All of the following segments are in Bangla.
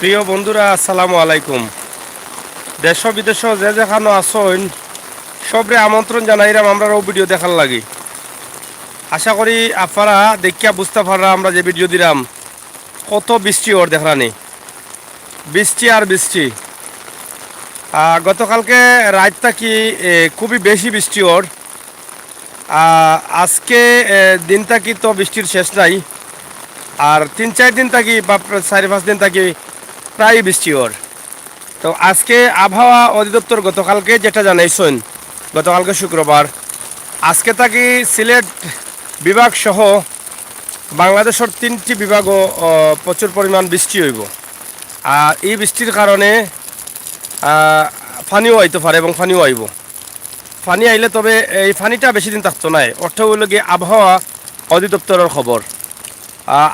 প্রিয় বন্ধুরা, আসসালামু আলাইকুম। দেশ বিদেশ যে যেখানে আসন সবরে আমন্ত্রণ জানাইলাম আমরা ভিডিও দেখার লাগি। আশা করি আপনারা দেখিয়া বুঝতে পাররা আমরা যে ভিডিও দিলাম কত বৃষ্টি ওর দেখানি, বৃষ্টি আর বৃষ্টি। গতকালকে রাতটা কি খুবই বেশি বৃষ্টি ওর। আজকে দিনটা কি তো বৃষ্টির শেষ নাই, আর 3-4 দিন থাকি বা 4-5 দিন থাকি প্রায় বৃষ্টি ওর। তো আজকে আবহাওয়া অধিদপ্তর গতকালকে যেটা জানাইছেন, গতকালকে শুক্রবার, আজকে থাকি সিলেট বিভাগ সহ বাংলাদেশের 3টি বিভাগও প্রচুর পরিমাণ বৃষ্টি হইব। আর এই বৃষ্টির কারণে ফানিও আইতে পারে এবং ফানিও আইব। ফানি আইলে তবে এই ফানিটা বেশি দিন থাকতো নাই, অর্থ হইল গিয়ে আবহাওয়া অধিদপ্তরের খবর।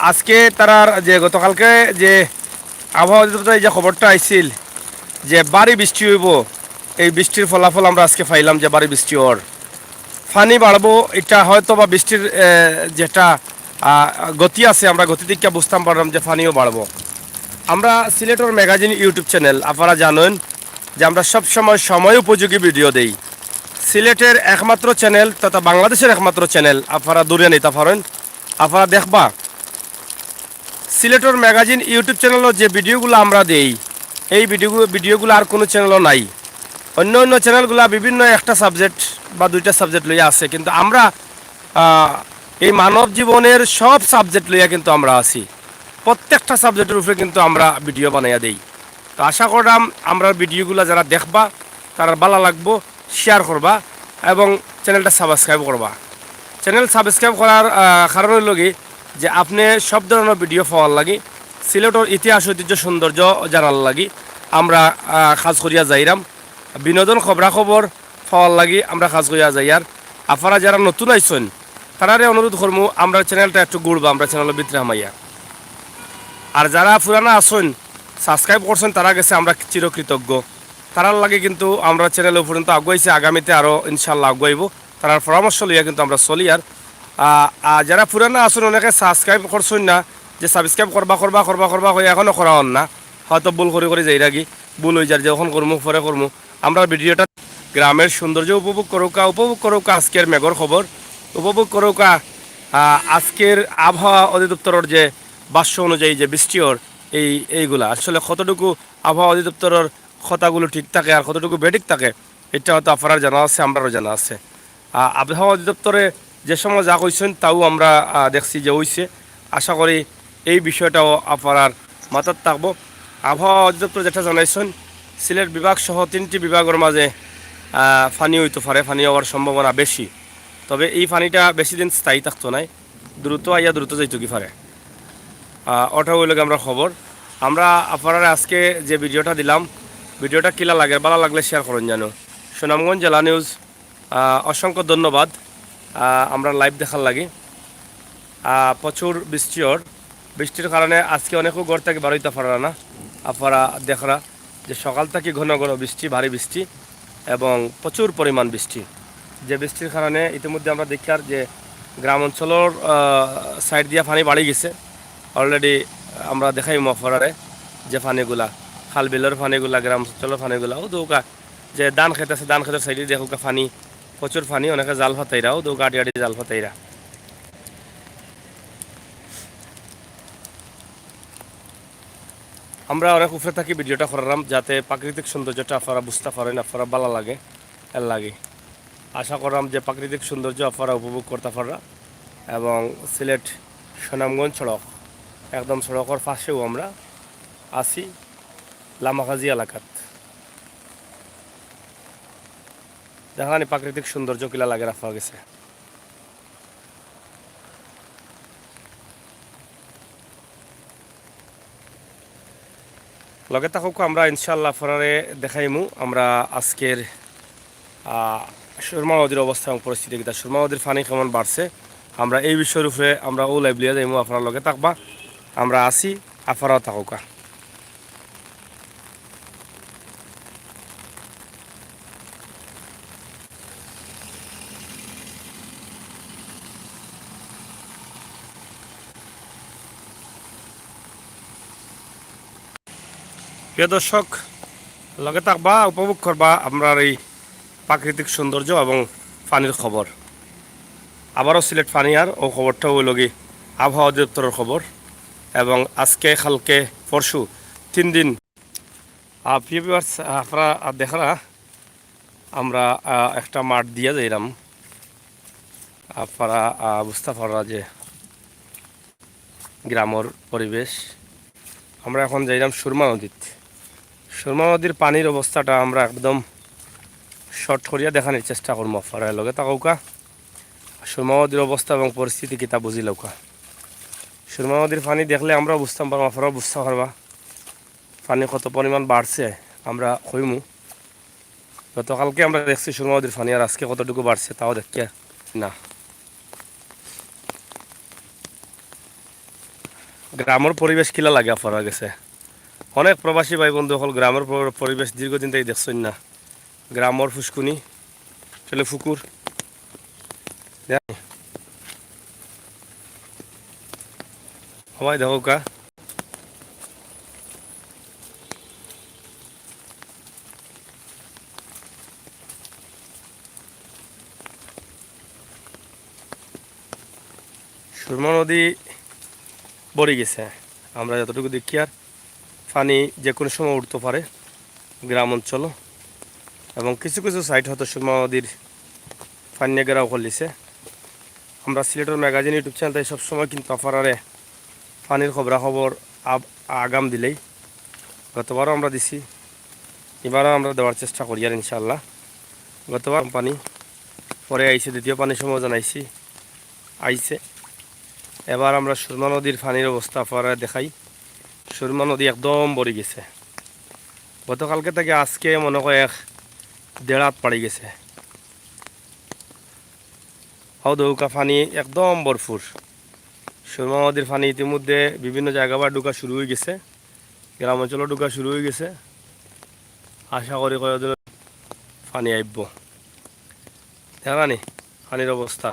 আজকে তারার যে গতকালকে যে আবহাওয়া অধিদপ্তরের যে খবরটা আইছিল যে বাড়ি বৃষ্টি হইব, এই বৃষ্টির ফলাফল আমরা আজকে পাইলাম যে বাড়ি বৃষ্টি হওয়ার ফানি বাড়বো। এটা হয়তো বা বৃষ্টির যেটা গতি আছে, আমরা গতি দিকটা বুঝতাম পারলাম যে ফানিও বাড়বো। আমরা সিলেটের ম্যাগাজিন ইউটিউব চ্যানেল, আপনারা জানেন যে আমরা সবসময় সময় উপযোগী ভিডিও দেই। সিলেটের একমাত্র চ্যানেল তথা বাংলাদেশের একমাত্র চ্যানেল, আপনারা দূরে নিতে পারেন। আপনারা দেখবা সিলেটের ম্যাগাজিন ইউটিউব চ্যানেলও যে ভিডিওগুলো আমরা দেই, এই ভিডিওগুলো আর কোনো চ্যানেলও নাই। অন্য অন্য চ্যানেলগুলো বিভিন্ন একটা সাবজেক্ট বা দুইটা সাবজেক্ট লইয়া আছে, কিন্তু আমরা এই মানব জীবনের সব সাবজেক্ট লইয়া কিন্তু আমরা আছি। প্রত্যেকটা সাবজেক্টের উপরে কিন্তু আমরা ভিডিও বানাইয়া দেই। তো আশা করলাম আমরা ভিডিওগুলো যারা দেখবা তারা ভালো লাগবো, শেয়ার করবা এবং চ্যানেলটা সাবস্ক্রাইব করবা। চ্যানেল সাবস্ক্রাইব করার কারণ হইল কি যে আপনি সব ধরনের ভিডিও পাওয়ার লাগি, সিলেটের ইতিহাস ঐতিহ্য সৌন্দর্য জানার লাগি আমরা কাজ করিয়া যাইরাম। বিনোদন খবরাখবর পাওয়ার লাগি আমরা কাজ করিয়া যাই। আর আপনারা যারা নতুন আইসেন তারারে অনুরোধ করবো আমরা চ্যানেলটা একটু ঘুরবা, আমরা চ্যানেলের ভিতরে হামাইয়া। আর যারা পুরানা আসেন সাবস্ক্রাইব করছেন তারা গেছে আমরা চিরকৃতজ্ঞ। তারার লাগে কিন্তু আমরা চ্যানেলের পর্যন্ত আগুয়াইছি, আগামীতে আরও ইনশাল্লাহ আগুয়াইব। তার পরামর্শ লইয়া কিন্তু আমরা চলি। আর যারা পুরানা আসুন অনেকে সাবস্ক্রাইব করছেন না, যে সাবস্ক্রাইব করবা করবা করবা করবা হয়ে এখনও করা হন না, হয়তো ভুল করে যাই রাগি ভুল হয়ে যার যখন করমু পরে করমু। আমরা ভিডিওটা গ্রামের সৌন্দর্য উপভোগ করুকা আজকের মেঘর খবর উপভোগ করুকা আজকের আবহাওয়া অধিদপ্তরের যে ভাষ্য অনুযায়ী যে বৃষ্টির এইগুলা আসলে কতটুকু আবহাওয়া অধিদপ্তরের কথাগুলো ঠিক থাকে আর কতটুকু বেঠিক থাকে এটা হয়তো আপনার জানা আছে, আমরারও জানা আছে। আবহাওয়া অধিদপ্তরে যে সময় যা কইছেন তাও আমরা দেখছি যে হইছে। আশা করি এই বিষয়টাও আপনার মাথার থাকবো। আবহাওয়া অধিদপ্তর যেটা জানাইছেন সিলেট বিভাগ সহ 3টি বিভাগের মাঝে ফানি হইতে পারে, ফানি হওয়ার সম্ভাবনা বেশি। তবে এই ফানিটা বেশি দিন স্থায়ী থাকতো নাই, দ্রুত আইয়া দ্রুত যাইতো কি পারে। ওটা হইলে আমরা খবর। আমরা আপনারা আজকে যে ভিডিওটা দিলাম, ভিডিওটা কিলা লাগে ভালো লাগলে শেয়ার করুন জানো। সুনামগঞ্জ জেলা নিউজ অসংখ্য ধন্যবাদ। আমরা লাইভ দেখার লাগে। প্রচুর বৃষ্টির কারণে আজকে অনেকও ঘর থেকে বাড়িতে পারা না। আপনারা দেখরা যে সকাল থেকে ঘন ঘন বৃষ্টি, ভারী বৃষ্টি এবং প্রচুর পরিমাণ বৃষ্টি। যে বৃষ্টির কারণে ইতিমধ্যে আমরা দেখি আর যে গ্রাম অঞ্চলের সাইড দিয়ে পানি বাড়ি গেছে অলরেডি। আমরা দেখাই মফরারে যে পানিগুলা, খাল বিলের পানিগুলা, গ্রাম অঞ্চলের পানিগুলা ও দৌকা যে ধান খেত আছে, ধান খেতের সাইডে দেখুকা পানি, প্রচুর পানি। অনেকে জাল ফাতাইরা ও দৌকা আটি আটি জাল ফাতাইরা। আমরা অনেক উপরে থাকি ভিডিওটা করালাম যাতে প্রাকৃতিক সৌন্দর্যটা আপনারা বুঝতে পারেন, আপনারা ভালো লাগে এর লাগে। আশা করলাম যে প্রাকৃতিক সৌন্দর্য আপনারা উপভোগ করতে পারা। এবং সিলেট সুনামগঞ্জ সড়ক, একদম সড়কের পাশেও আমরা আছি লামাকাজি এলাকাত। দেখানি প্রাকৃতিক সৌন্দর্য কিলা লাগে রাখা গেছে। লগে থাকুক আমরা ইনশাল্লাহ আপনারে দেখাইমু আমরা আজকের সুরমা নদীর অবস্থা এবং পরিস্থিতি কিতা, সুরমা নদীর পানি কেমন বাড়ছে আমরা এই বিষয়ের উপরে আমরা ও লাইভ লিয়া যাইমু। আপনার লগে থাকবা, আমরা আছি, আপনারাও থাকুকা। প্রিয় দর্শক, লগে থাকবা, উপভোগ করবা আমরা এই প্রাকৃতিক সৌন্দর্য এবং পানির খবর। আবারও সিলেট পানিয়ার ও খবরটা হইল কি আবহাওয়া অধিদপ্তরের খবর, এবং আজকে কালকে পরশু 3 দিন। প্রিয় ভিউয়ার্স, আপনারা দেখরা আমরা একটা মাঠ দিয়ে যাইলাম। আপনারা বুঝতে পারা যে গ্রামের পরিবেশ। আমরা এখন যাইলাম সুরমা নদীত। সুরমা নদীর পানির অবস্থাটা আমরা একদম শর্ট করিয়া দেখানোর চেষ্টা করবো। আপনারা লগে থাকুকা, সুরমা নদীর অবস্থা এবং পরিস্থিতি কিতা বুঝি লৌকা। সুরমা নদীর পানি দেখলে আমরা বুঝতাম পারবো, আপনারাও বুঝতে পারবা পানি কত পরিমাণ বাড়ছে। আমরা কইমু গতকালকে আমরা দেখছি সুরমা নদীর পানি, আর আজকে কতটুকু বাড়ছে তাও দেখে না। গ্রামের পরিবেশ কিলা লাগে আপনারা গেছে, অনেক প্রবাসী ভাই বন্ধু হল গ্রামের পরিবেশ দীর্ঘদিন থেকে দেখছেন না। গ্রামের ফুসকুনি চলে ফুকুর সবাই দেখো কা। সুরমা নদী বড়ি গেছে, আমরা যতটুকু দেখি। আর পানি যে কোনো সময় উঠতে পারে গ্রাম অঞ্চল, এবং কিছু কিছু সাইট হয়তো সুরমা নদীর পানি গেরাও করলিছে। আমরা সিলেটের ম্যাগাজিন ইউটিউব চ্যানেল সবসময় কিন্তু আপনারা পানির খবরাখবর আগাম দিলেই, গতবারও আমরা দিছি, এবারও আমরা দেওয়ার চেষ্টা করি। আর ইনশাল্লাহ গতবার পানি পরে আইছে, দ্বিতীয় পানির সময় জানাইছি আইছে। এবার আমরা সুরমা নদীর পানির অবস্থা আপনারা দেখাই। সুরমা নদী একদম ভরে গেছে, গতকালকে থেকে আজকে মনে হয় 1.5 হাত পাড়ি গেছে। দৌকা পানি একদম ভরপুর। সুরমা নদীর পানি ইতিমধ্যে বিভিন্ন জায়গা বা ঢুকা শুরু হয়ে গেছে, গ্রাম অঞ্চলও ঢুকা শুরু হয়ে গেছে। আশা করি কয়েকদিন পানি আইব। দেখা নি পানির অবস্থা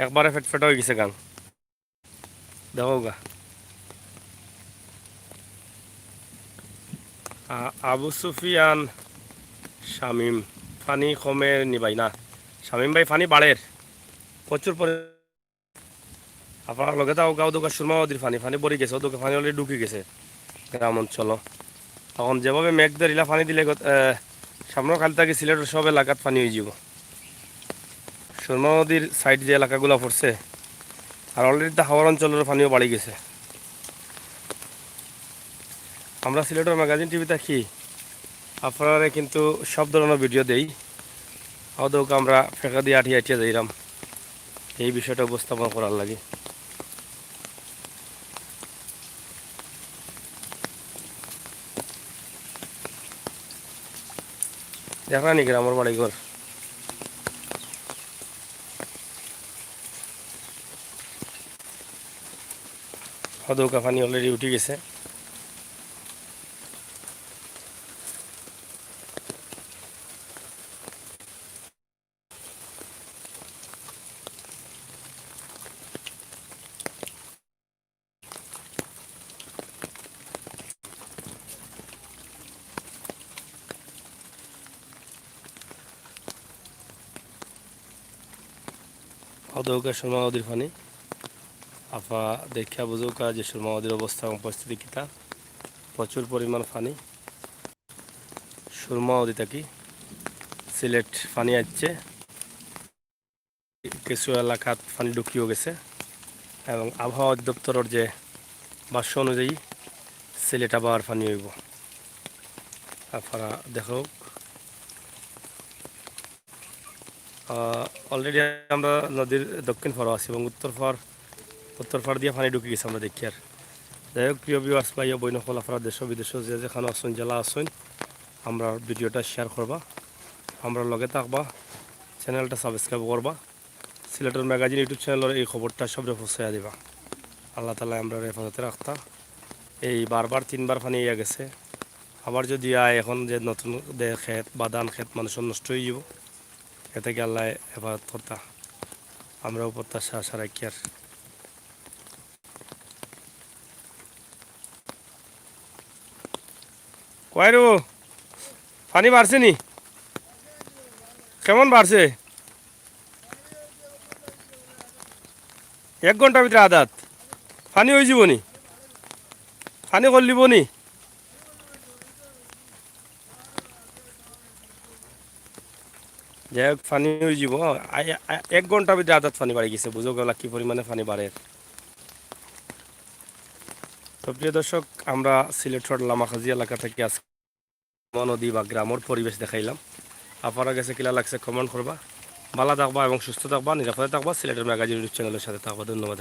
একবারে ফেটফেট হয়ে গেছে গান, দেখো গা। আবু সুফিয়ান শামিম, পানি কমে নিবাই না শামিম ভাই, পানি বাড়ের প্রচুর আপনার লগে তাও গাও দোকা সুরমা নদীর পানি পানি বড়ি গেছে, ওদোকে পানি অলরেডি ঢুকে গেছে গ্রাম অঞ্চল। তখন যেভাবে মেঘ ধরিলা পানি দিলে সামনের কাল থেকে সিলেটের সব এলাকাত পানি হয়ে যাব। সুরমা নদীর সাইড যে এলাকাগুলো পড়ছে, আর অলরেডি তা হাওড় অঞ্চলের পানিও বাড়ি গেছে। আমরা সিলেটের ম্যাগাজিন টিভি থাকি, আপনারা কিন্তু সব ধরনের ভিডিও দেই। ওদোকে আমরা ফেঁকা দিয়ে আটিয়ে আটিয়ে যাইলাম এই বিষয়টা উপস্থাপন করার লাগে। দেখা নি গ্রামের বাড়িঘর, হদৌকা পানি অলরেডি উঠে গেছে। হদৌকা সুরমা নদীর পানি আপা দেখা বুঝুকা যে সুরমা নদীর অবস্থা এবং পরিস্থিতি কিতা। প্রচুর পরিমাণ পানি সুরমা নদী থাকি সিলেট পানি আসছে, কিছু এলাকাত পানি ঢুকিয়েও গেছে, এবং আবহাওয়া অধিদপ্তরের যে ভাষ্য অনুযায়ী সিলেট আবার পানি হইব। আপনারা দেখো অলরেডি আমরা নদীর দক্ষিণ পাড়ও আছি, এবং উত্তর পাড় দিয়ে পানি ঢুকে গেছে আমরা দেখি। আর যাই হোক, প্রিয় ভিউয়ার্স ভাই বই নকল আপনারা দেশ বিদেশ যে যেখানে আসুন জেলা আসুন, আমরা ভিডিওটা শেয়ার করবা, আমরা লগে থাকবা, চ্যানেলটা সাবস্ক্রাইব করবা, সিলেটের ম্যাগাজিন ইউটিউব চ্যানেলের এই খবরটা সবরে পৌঁছাইয়া দিবা। আল্লাহ তালা আমরা হেফাজতে রাখতা। এই বারবার 3বার পানি ইয়া গেছে, আবার যদি আয় এখন যে নতুন ক্ষেত বা ধান ক্ষেত মানুষের নষ্ট হয়ে যাব, এ থেকে আল্লাহ হেফাজত করতা। আমরাও প্রত্যাশা আশা রাখি। আর ওয়াইরো পানি বাড়ছে নি? কেমন বাড়ছে? 1 ঘন্টার ভিতরে আদাত পানি হয়ে যাব নি? পানি করলিব নি? যাই হোক পানি হয়ে যাব। 1 ঘন্টার ভিতরে আদাত পানি বাড়ি গেছে, বুঝো গেলা কি পরিমাণে পানি বাড়ে। তো প্রিয় দর্শক, আমরা সিলেট রোড লামাখাজি এলাকা থেকে আজকে নদী বা গ্রামের পরিবেশ দেখাইলাম। আপনারা কাছে কিলা লাগছে কমেন্ট করবা। ভালো থাকবা এবং সুস্থ থাকবা, নিরাপদে থাকবা। সিলেটের ম্যাগাজিন ইউটিউব চ্যানেলের সাথে থাকবা। ধন্যবাদ।